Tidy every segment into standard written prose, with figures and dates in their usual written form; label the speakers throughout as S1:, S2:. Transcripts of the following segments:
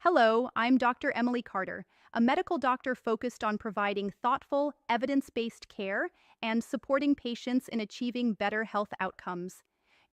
S1: Hello, I'm Dr. Emily Carter, a medical doctor focused on providing thoughtful, evidence based care and supporting patients in achieving better health outcomes.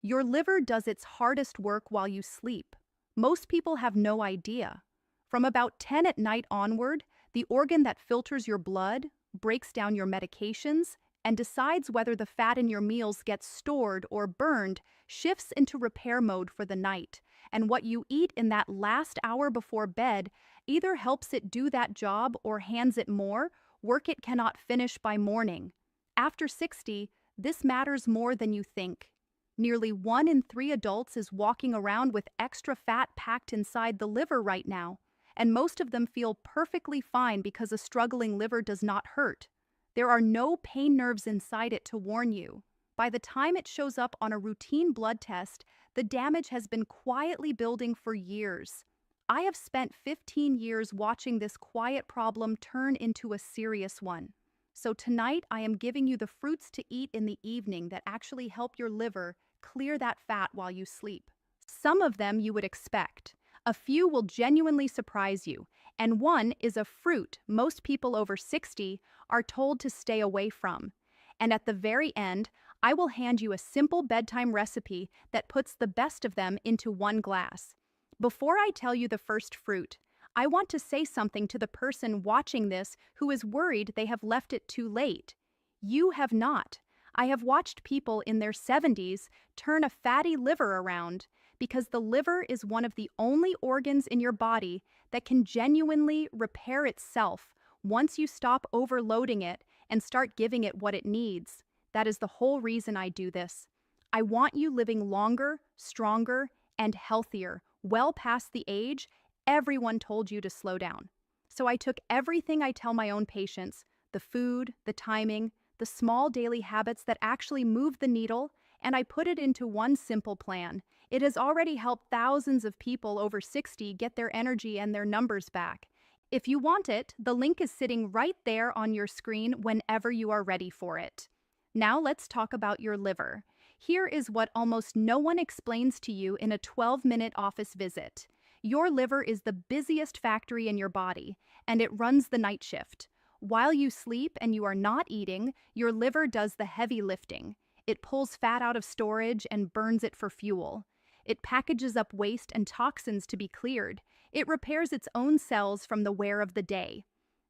S1: Your liver does its hardest work while you sleep. Most people have no idea. From about 10 at night onward, the organ that filters your blood, breaks down your medications, and decides whether the fat in your meals gets stored or burned shifts into repair mode for the night. And what you eat in that last hour before bed either helps it do that job or hands it more work it cannot finish by morning. After 60, this matters more than you think. Nearly 1 in 3 adults is walking around with extra fat packed inside the liver right now, and most of them feel perfectly fine because a struggling liver does not hurt. There are no pain nerves inside it to warn you. By the time it shows up on a routine blood test, the damage has been quietly building for years. I have spent 15 years watching this quiet problem turn into a serious one. So tonight, I am giving you the fruits to eat in the evening that actually help your liver clear that fat while you sleep. Some of them you would expect. A few will genuinely surprise you, and one is a fruit most people over 60 are told to stay away from. And at the very end, I will hand you a simple bedtime recipe that puts the best of them into one glass. Before I tell you the first fruit, I want to say something to the person watching this who is worried they have left it too late. You have not. I have watched people in their 70s turn a fatty liver around because the liver is one of the only organs in your body that can genuinely repair itself once you stop overloading it and start giving it what it needs. That is the whole reason I do this. I want you living longer, stronger, and healthier, well past the age everyone told you to slow down. So I took everything I tell my own patients, the food, the timing, the small daily habits that actually move the needle, and I put it into one simple plan. It has already helped thousands of people over 60 get their energy and their numbers back. If you want it, the link is sitting right there on your screen whenever you are ready for it. Now let's talk about your liver. Here is what almost no one explains to you in a 12-minute office visit. Your liver is the busiest factory in your body, and it runs the night shift. While you sleep and you are not eating, your liver does the heavy lifting. It pulls fat out of storage and burns it for fuel. It packages up waste and toxins to be cleared. It repairs its own cells from the wear of the day.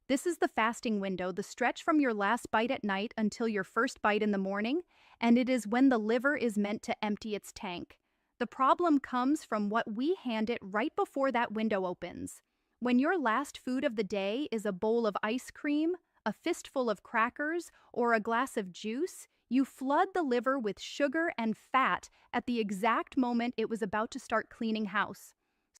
S1: This is the fasting window, the stretch from your last bite at night until your first bite in the morning, and it is when the liver is meant to empty its tank. The problem comes from what we hand it right before that window opens. When your last food of the day is a bowl of ice cream, a fistful of crackers, or a glass of juice, you flood the liver with sugar and fat at the exact moment it was about to start cleaning house.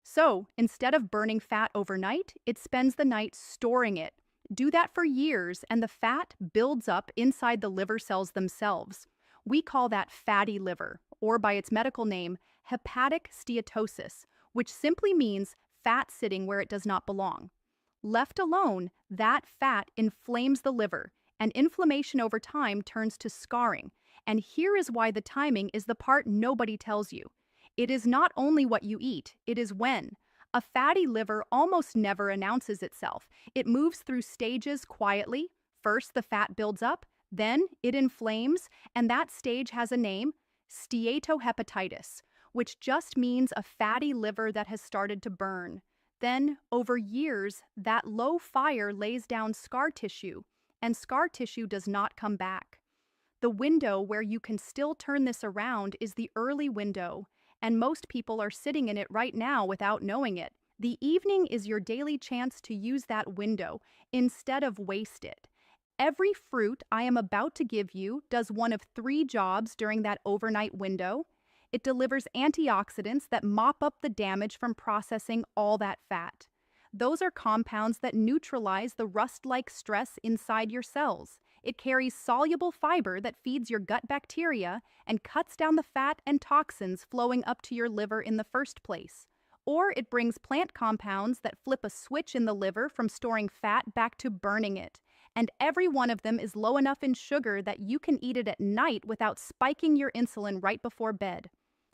S1: So, instead of burning fat overnight, it spends the night storing it. Do that for years, and the fat builds up inside the liver cells themselves. We call that fatty liver, or by its medical name, hepatic steatosis, which simply means fat sitting where it does not belong. Left alone, that fat inflames the liver, and inflammation over time turns to scarring. And here is why the timing is the part nobody tells you. It is not only what you eat, it is when. A fatty liver almost never announces itself. It moves through stages quietly. First, the fat builds up, then it inflames, and that stage has a name, steatohepatitis, which just means a fatty liver that has started to burn. Then, over years, that low fire lays down scar tissue, and scar tissue does not come back. The window where you can still turn this around is the early window, and most people are sitting in it right now without knowing it. The evening is your daily chance to use that window instead of waste it. Every fruit I am about to give you does one of 3 jobs during that overnight window. It delivers antioxidants that mop up the damage from processing all that fat. Those are compounds that neutralize the rust-like stress inside your cells. It carries soluble fiber that feeds your gut bacteria and cuts down the fat and toxins flowing up to your liver in the first place. Or it brings plant compounds that flip a switch in the liver from storing fat back to burning it. And every one of them is low enough in sugar that you can eat it at night without spiking your insulin right before bed.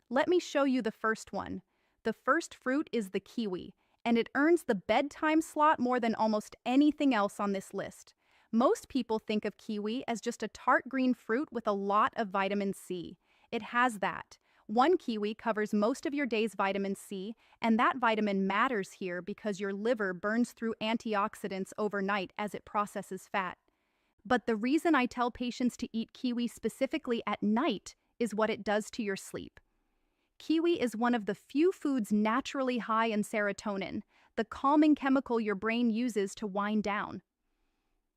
S1: Let me show you the first one. The first fruit is the kiwi, and it earns the bedtime slot more than almost anything else on this list. Most people think of kiwi as just a tart green fruit with a lot of vitamin C. It has that. One kiwi covers most of your day's vitamin C, and that vitamin matters here because your liver burns through antioxidants overnight as it processes fat. But the reason I tell patients to eat kiwi specifically at night is what it does to your sleep. Kiwi is one of the few foods naturally high in serotonin, the calming chemical your brain uses to wind down.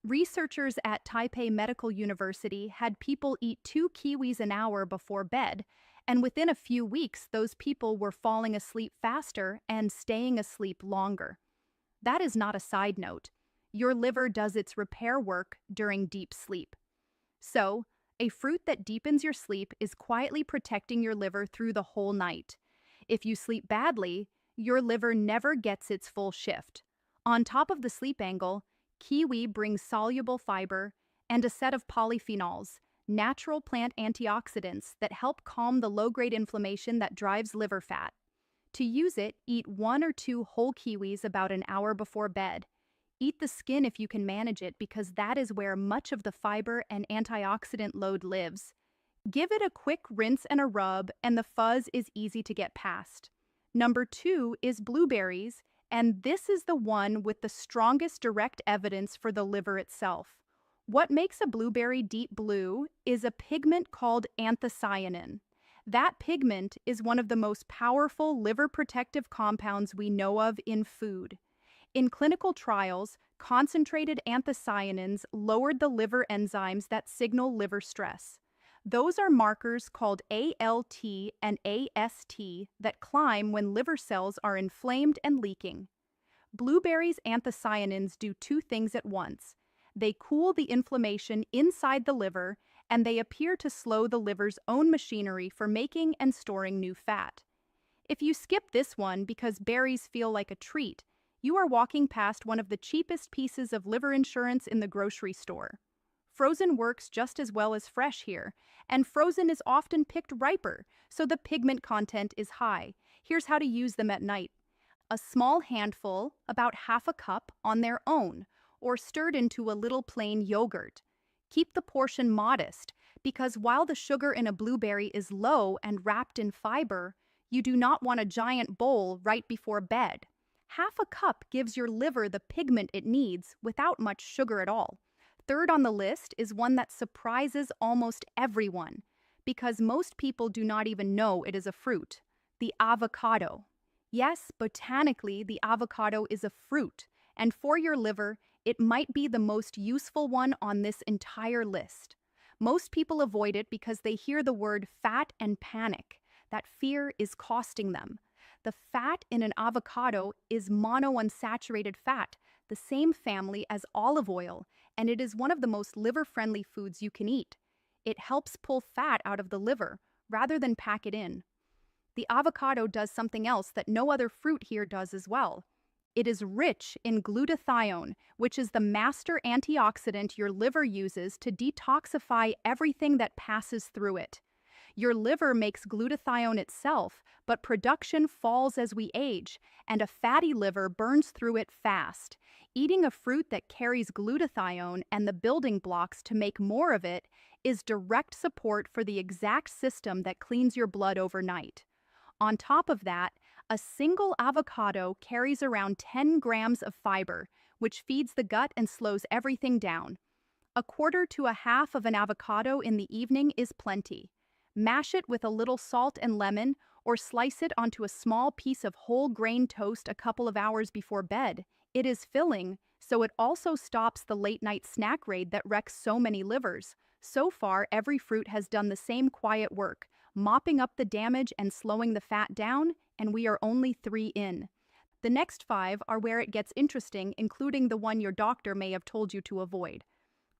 S1: Researchers at Taipei Medical University had people eat 2 kiwis an hour before bed, and within a few weeks, those people were falling asleep faster and staying asleep longer. That is not a side note. Your liver does its repair work during deep sleep. So, a fruit that deepens your sleep is quietly protecting your liver through the whole night. If you sleep badly, your liver never gets its full shift. On top of the sleep angle, kiwi brings soluble fiber and a set of polyphenols, natural plant antioxidants that help calm the low-grade inflammation that drives liver fat. To use it, eat 1 or 2 whole kiwis about an hour before bed. Eat the skin if you can manage it because that is where much of the fiber and antioxidant load lives. Give it a quick rinse and a rub, and the fuzz is easy to get past. Number 2 is blueberries, and this is the one with the strongest direct evidence for the liver itself. What makes a blueberry deep blue is a pigment called anthocyanin. That pigment is one of the most powerful liver protective compounds we know of in food. In clinical trials, concentrated anthocyanins lowered the liver enzymes that signal liver stress. Those are markers called ALT and AST that climb when liver cells are inflamed and leaking. Blueberries' anthocyanins do 2 things at once. They cool the inflammation inside the liver, and they appear to slow the liver's own machinery for making and storing new fat. If you skip this one because berries feel like a treat, you are walking past one of the cheapest pieces of liver insurance in the grocery store. Frozen works just as well as fresh here, and frozen is often picked riper, so the pigment content is high. Here's how to use them at night. A small handful, about half a cup, on their own, or stirred into a little plain yogurt. Keep the portion modest, because while the sugar in a blueberry is low and wrapped in fiber, you do not want a giant bowl right before bed. Half a cup gives your liver the pigment it needs without much sugar at all. Third on the list is one that surprises almost everyone, because most people do not even know it is a fruit: the avocado. Yes, botanically, the avocado is a fruit, and for your liver, it might be the most useful one on this entire list. Most people avoid it because they hear the word fat and panic. That fear is costing them. The fat in an avocado is monounsaturated fat, the same family as olive oil, and it is one of the most liver-friendly foods you can eat. It helps pull fat out of the liver, rather than pack it in. The avocado does something else that no other fruit here does as well. It is rich in glutathione, which is the master antioxidant your liver uses to detoxify everything that passes through it. Your liver makes glutathione itself, but production falls as we age, and a fatty liver burns through it fast. Eating a fruit that carries glutathione and the building blocks to make more of it is direct support for the exact system that cleans your blood overnight. On top of that, a single avocado carries around 10 grams of fiber, which feeds the gut and slows everything down. A quarter to a half of an avocado in the evening is plenty. Mash it with a little salt and lemon, or slice it onto a small piece of whole grain toast a couple of hours before bed. It is filling, so it also stops the late-night snack raid that wrecks so many livers. So far, every fruit has done the same quiet work, mopping up the damage and slowing the fat down, and we are only 3 in. The next 5 are where it gets interesting, including the one your doctor may have told you to avoid.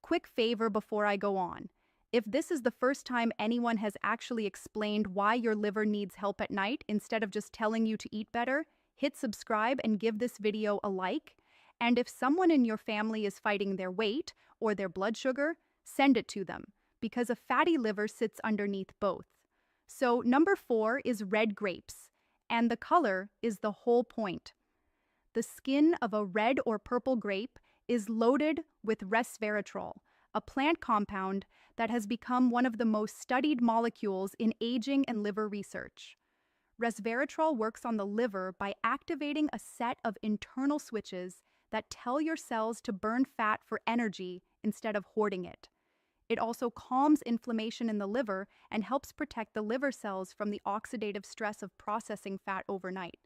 S1: Quick favor before I go on. If this is the first time anyone has actually explained why your liver needs help at night instead of just telling you to eat better, hit subscribe and give this video a like. And if someone in your family is fighting their weight or their blood sugar, send it to them, because a fatty liver sits underneath both. So number 4 is red grapes, and the color is the whole point. the skin of a red or purple grape is loaded with resveratrol, a plant compound that has become one of the most studied molecules in aging and liver research. Resveratrol works on the liver by activating a set of internal switches that tell your cells to burn fat for energy instead of hoarding it. It also calms inflammation in the liver and helps protect the liver cells from the oxidative stress of processing fat overnight.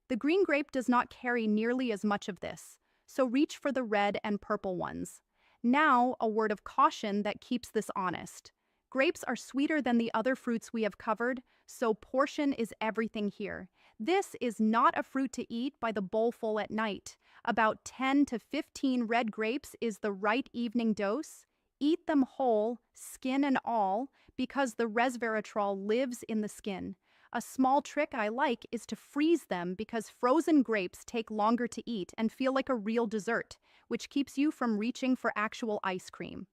S1: The green grape does not carry nearly as much of this, so reach for the red and purple ones. Now, a word of caution that keeps this honest. Grapes are sweeter than the other fruits we have covered, so portion is everything here. This is not a fruit to eat by the bowlful at night. About 10 to 15 red grapes is the right evening dose. Eat them whole, skin and all, because the resveratrol lives in the skin. A small trick I like is to freeze them because frozen grapes take longer to eat and feel like a real dessert, which keeps you from reaching for actual ice cream.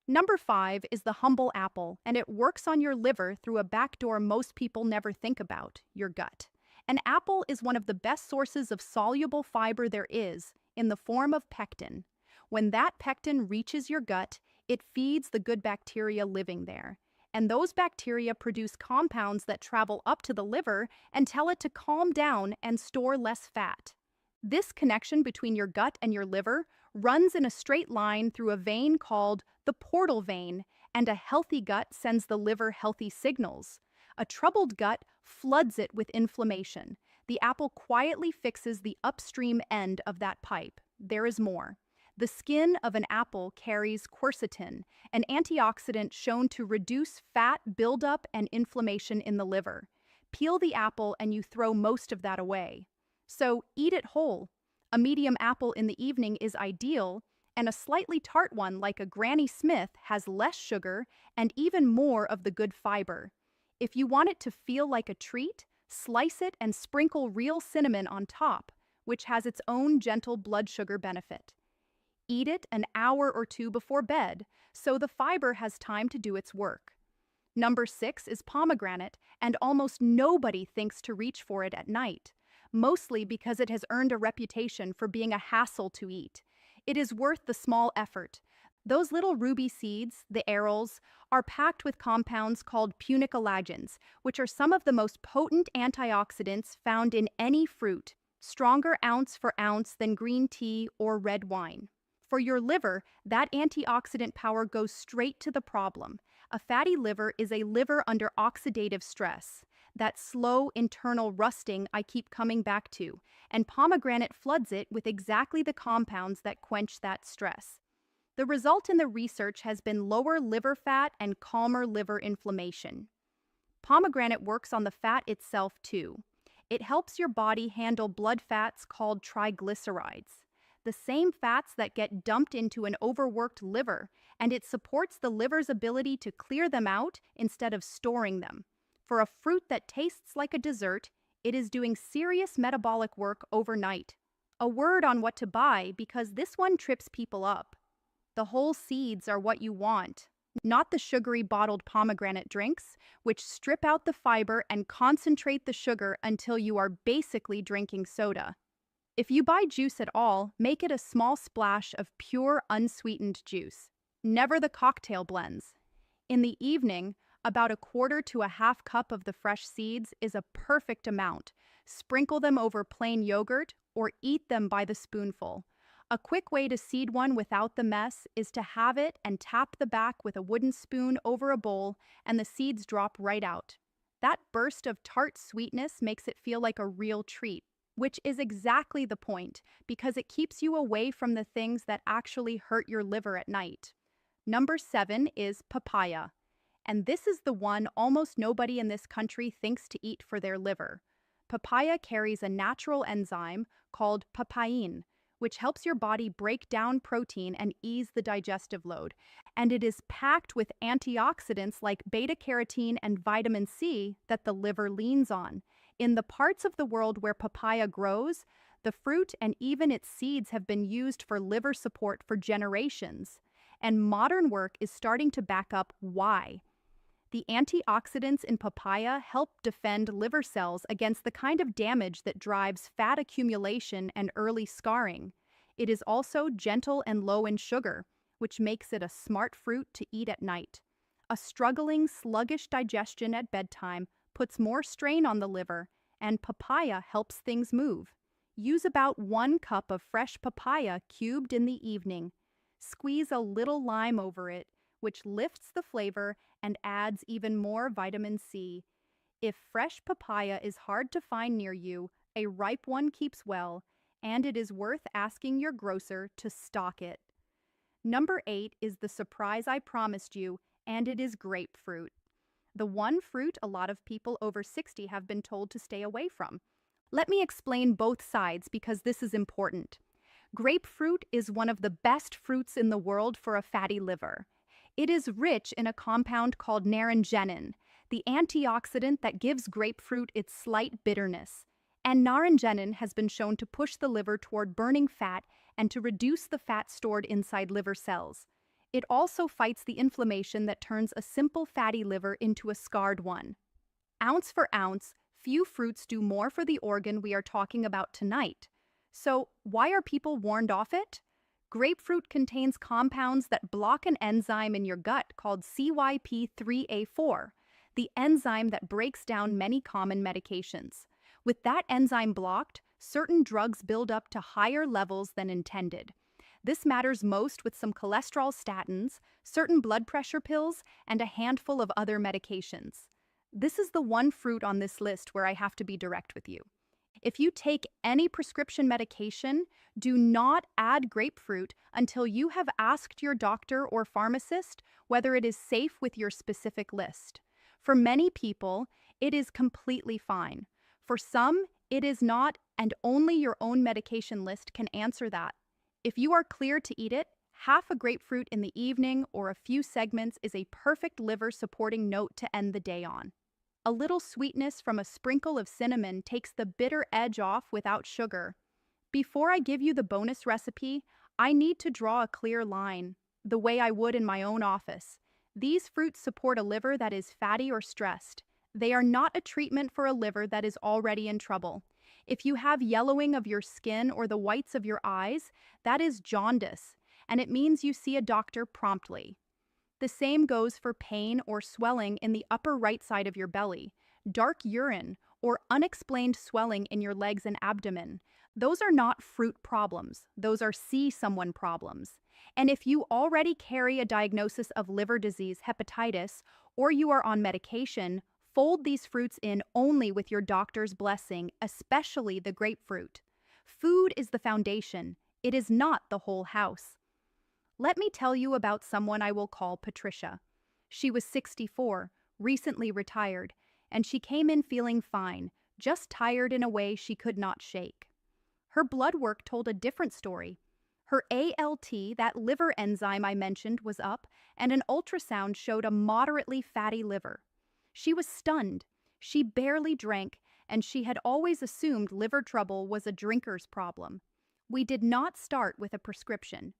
S1: Number 5 is the humble apple, and it works on your liver through a back door most people never think about, your gut. An apple is one of the best sources of soluble fiber there is, in the form of pectin. When that pectin reaches your gut, it feeds the good bacteria living there. And those bacteria produce compounds that travel up to the liver and tell it to calm down and store less fat. This connection between your gut and your liver runs in a straight line through a vein called the portal vein, and a healthy gut sends the liver healthy signals. A troubled gut floods it with inflammation. The apple quietly fixes the upstream end of that pipe. There is more. The skin of an apple carries quercetin, an antioxidant shown to reduce fat buildup and inflammation in the liver. Peel the apple and you throw most of that away. So eat it whole. A medium apple in the evening is ideal, and a slightly tart one like a Granny Smith has less sugar and even more of the good fiber. If you want it to feel like a treat, slice it and sprinkle real cinnamon on top, which has its own gentle blood sugar benefit. Eat it an hour or two before bed, so the fiber has time to do its work. Number 6 is pomegranate, and almost nobody thinks to reach for it at night, mostly because it has earned a reputation for being a hassle to eat. It is worth the small effort. Those little ruby seeds, the arils, are packed with compounds called punicolagens, which are some of the most potent antioxidants found in any fruit, stronger ounce for ounce than green tea or red wine. For your liver, that antioxidant power goes straight to the problem. A fatty liver is a liver under oxidative stress, that slow internal rusting I keep coming back to, and pomegranate floods it with exactly the compounds that quench that stress. The result in the research has been lower liver fat and calmer liver inflammation. Pomegranate works on the fat itself too. It helps your body handle blood fats called triglycerides, the same fats that get dumped into an overworked liver, and it supports the liver's ability to clear them out instead of storing them. For a fruit that tastes like a dessert, it is doing serious metabolic work overnight. A word on what to buy, because this one trips people up. The whole seeds are what you want, not the sugary bottled pomegranate drinks, which strip out the fiber and concentrate the sugar until you are basically drinking soda. If you buy juice at all, make it a small splash of pure, unsweetened juice. Never the cocktail blends. In the evening, about 1/4 to a 1/2 cup of the fresh seeds is a perfect amount. Sprinkle them over plain yogurt or eat them by the spoonful. A quick way to seed one without the mess is to have it and tap the back with a wooden spoon over a bowl, and the seeds drop right out. That burst of tart sweetness makes it feel like a real treat, which is exactly the point, because it keeps you away from the things that actually hurt your liver at night. Number 7 is papaya, and this is the one almost nobody in this country thinks to eat for their liver. Papaya carries a natural enzyme called papain, which helps your body break down protein and ease the digestive load, and it is packed with antioxidants like beta-carotene and vitamin C that the liver leans on. In the parts of the world where papaya grows, the fruit and even its seeds have been used for liver support for generations, and modern work is starting to back up why. The antioxidants in papaya help defend liver cells against the kind of damage that drives fat accumulation and early scarring. It is also gentle and low in sugar, which makes it a smart fruit to eat at night. A struggling, sluggish digestion at bedtime puts more strain on the liver, and papaya helps things move. Use about 1 cup of fresh papaya cubed in the evening. Squeeze a little lime over it, which lifts the flavor and adds even more vitamin C. If fresh papaya is hard to find near you, a ripe one keeps well, and it is worth asking your grocer to stock it. Number 8 is the surprise I promised you, and it is grapefruit. The one fruit a lot of people over 60 have been told to stay away from. Let me explain both sides because this is important. Grapefruit is one of the best fruits in the world for a fatty liver. It is rich in a compound called naringenin, the antioxidant that gives grapefruit its slight bitterness. And naringenin has been shown to push the liver toward burning fat and to reduce the fat stored inside liver cells. It also fights the inflammation that turns a simple fatty liver into a scarred one. Ounce for ounce, few fruits do more for the organ we are talking about tonight. So, why are people warned off it? Grapefruit contains compounds that block an enzyme in your gut called CYP3A4, the enzyme that breaks down many common medications. With that enzyme blocked, certain drugs build up to higher levels than intended. This matters most with some cholesterol statins, certain blood pressure pills, and a handful of other medications. This is the one fruit on this list where I have to be direct with you. If you take any prescription medication, do not add grapefruit until you have asked your doctor or pharmacist whether it is safe with your specific list. For many people, it is completely fine. For some, it is not, and only your own medication list can answer that. If you are clear to eat it, half a grapefruit in the evening or a few segments is a perfect liver-supporting note to end the day on. A little sweetness from a sprinkle of cinnamon takes the bitter edge off without sugar. Before I give you the bonus recipe, I need to draw a clear line, the way I would in my own office. These fruits support a liver that is fatty or stressed. They are not a treatment for a liver that is already in trouble. If you have yellowing of your skin or the whites of your eyes, that is jaundice, and it means you see a doctor promptly. The same goes for pain or swelling in the upper right side of your belly, dark urine, or unexplained swelling in your legs and abdomen. Those are not fruit problems. Those are see someone problems. And if you already carry a diagnosis of liver disease, hepatitis, or you are on medication, fold these fruits in only with your doctor's blessing, especially the grapefruit. Food is the foundation. It is not the whole house. Let me tell you about someone I will call Patricia. She was 64, recently retired, and she came in feeling fine, just tired in a way she could not shake. Her blood work told a different story. Her ALT, that liver enzyme I mentioned, was up, and an ultrasound showed a moderately fatty liver. She was stunned. She barely drank, and she had always assumed liver trouble was a drinker's problem. We did not start with a prescription.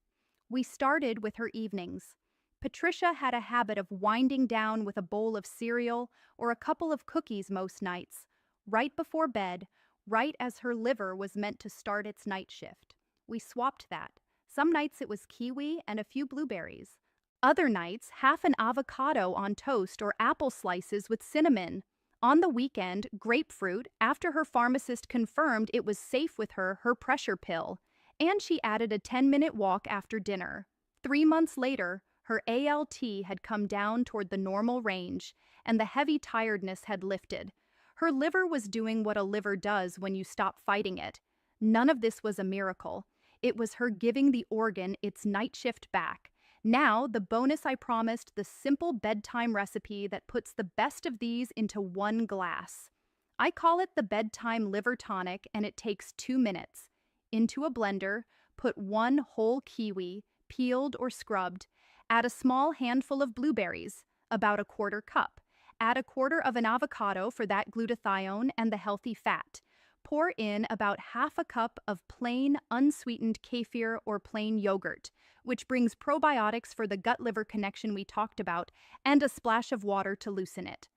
S1: We started with her evenings. Patricia had a habit of winding down with a bowl of cereal or a couple of cookies most nights, right before bed, right as her liver was meant to start its night shift. We swapped that. Some nights it was kiwi and a few blueberries. Other nights, half an avocado on toast or apple slices with cinnamon. On the weekend, grapefruit, after her pharmacist confirmed it was safe with her pressure pill. And she added a 10-minute walk after dinner. 3 months later, her ALT had come down toward the normal range, and the heavy tiredness had lifted. Her liver was doing what a liver does when you stop fighting it. None of this was a miracle. It was her giving the organ its night shift back. Now, the bonus I promised, the simple bedtime recipe that puts the best of these into one glass. I call it the Bedtime Liver Tonic, and it takes 2 minutes. Into a blender, put 1 whole kiwi, peeled or scrubbed. Add a small handful of blueberries, about a 1/4 cup. Add a 1/4 of an avocado for that glutathione and the healthy fat. Pour in about half a cup of plain, unsweetened kefir or plain yogurt. which brings probiotics for the gut-liver connection we talked about, and a splash of water to loosen it.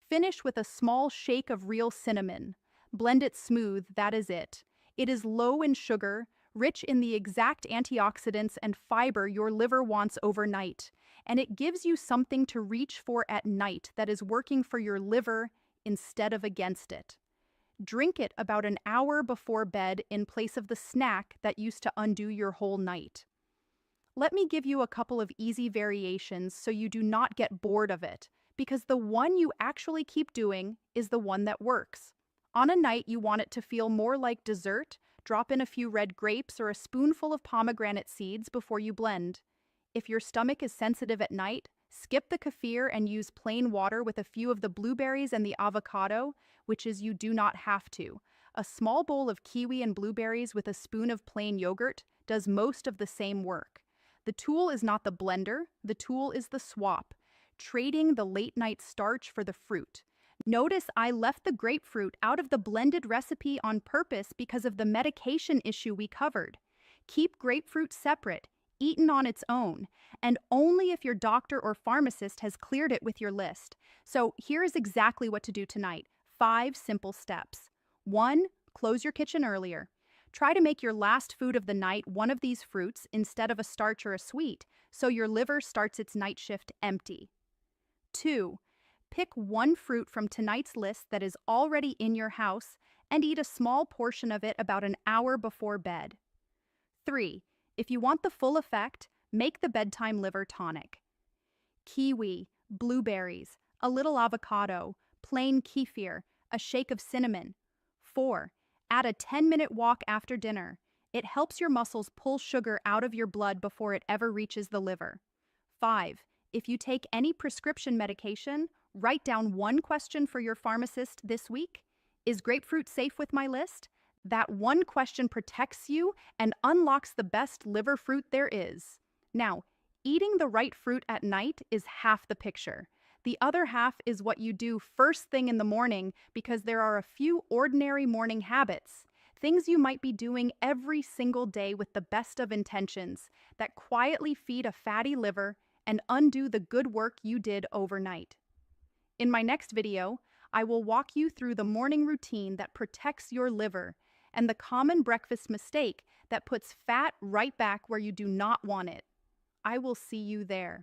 S1: Finish with a small shake of real cinnamon. Blend it smooth, that is it. It is low in sugar, rich in the exact antioxidants and fiber your liver wants overnight, and it gives you something to reach for at night that is working for your liver instead of against it. Drink it about an hour before bed in place of the snack that used to undo your whole night. Let me give you a couple of easy variations so you do not get bored of it, because the one you actually keep doing is the one that works. On a night you want it to feel more like dessert, drop in a few red grapes or a spoonful of pomegranate seeds before you blend. If your stomach is sensitive at night, skip the kefir and use plain water with a few of the blueberries and the avocado, which is you do not have to. A small bowl of kiwi and blueberries with a spoon of plain yogurt does most of the same work. The tool is not the blender, the tool is the swap, trading the late-night starch for the fruit. Notice I left the grapefruit out of the blended recipe on purpose because of the medication issue we covered. Keep grapefruit separate, eaten on its own, and only if your doctor or pharmacist has cleared it with your list. So here is exactly what to do tonight. 5 simple steps. 1. Close your kitchen earlier. Try to make your last food of the night one of these fruits instead of a starch or a sweet, so your liver starts its night shift empty. 2. Pick one fruit from tonight's list that is already in your house and eat a small portion of it about an hour before bed. 3. If you want the full effect, make the bedtime liver tonic. Kiwi, blueberries, a little avocado, plain kefir, a shake of cinnamon. 4. Add a 10-minute walk after dinner. It helps your muscles pull sugar out of your blood before it ever reaches the liver. 5. If you take any prescription medication, write down one question for your pharmacist this week. Is grapefruit safe with my list? That one question protects you and unlocks the best liver fruit there is. Now, eating the right fruit at night is half the picture. The other half is what you do first thing in the morning, because there are a few ordinary morning habits, things you might be doing every single day with the best of intentions, that quietly feed a fatty liver and undo the good work you did overnight. In my next video, I will walk you through the morning routine that protects your liver and the common breakfast mistake that puts fat right back where you do not want it. I will see you there.